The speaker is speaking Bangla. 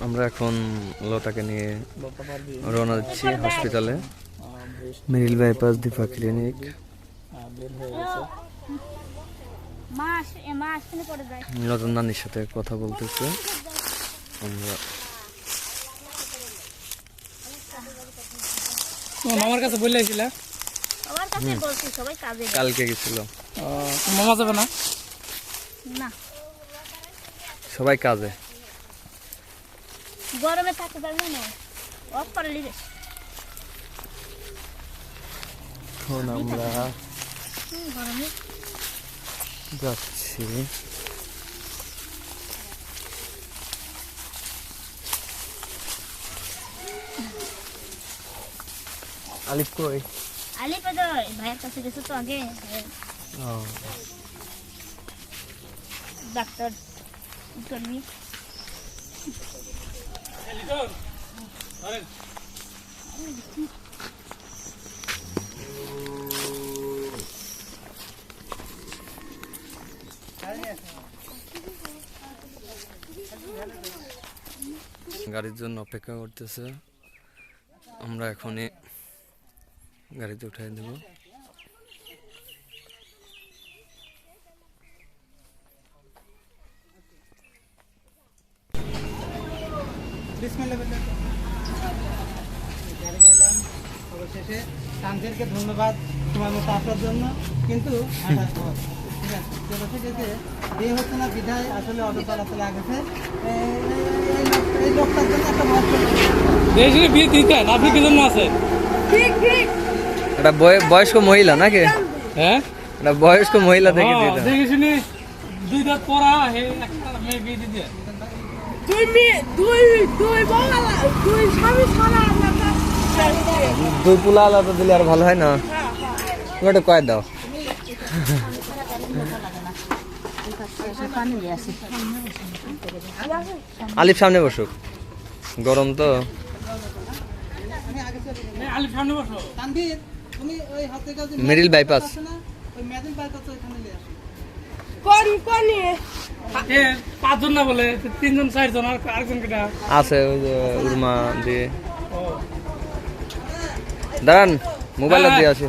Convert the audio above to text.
আমরা এখন লতাকে নিয়ে রওনা দিচ্ছি হসপিটালে, মেরিল বাইপাস দীপা ক্লিনিক। লতার নানির সাথে কথা বলতেছে। আমরা মামার কাছে বলে আসছিল, কালকে গেছিল। মামা যাবে না? সবাই কাজে, গরমে থাকতে পারবে না, অফ করে নিবে। এখন আমরা যাচ্ছি আলিফ কই? আলিফ ভাইয়ের কাছে গেছে তো আগে, ডাক্তার করবি। গাড়ির জন্য অপেক্ষা করতেছে। আমরা এখনই গাড়িতে উঠাই দেব। অবশেষে তানভীরকে ধন্যবাদ তোমার মতো আসার জন্য, কিন্তু বিয়ে হচ্ছে না বিধায় আসলে অটো চালাতে লাগেছে। এই লোকটার জন্য একটা বিয়ে দিতে আপনি কি জন্য আছে? এটা বয়স্ক মহিলা নাকি? হ্যাঁ, এটা বয়স্ক মহিলা দেখে দিতে দেখে শুনি দুই দাঁত পড়া একটা মেয়ে বিয়ে দিতে। দুই পোলা আলাদা দিলে আর ভালো হয় না? তুমি একটা কয়ে দাও। আলিফ সামনে বসুক, গরম তো। মেরিল বাইপাস পাঁচজন না বলে তিনজন চারজন আর আরেকজন কেটা আছে, ওই যে উর্মা দিয়ে। দাঁড়ান, মোবাইল দিয়ে আছে।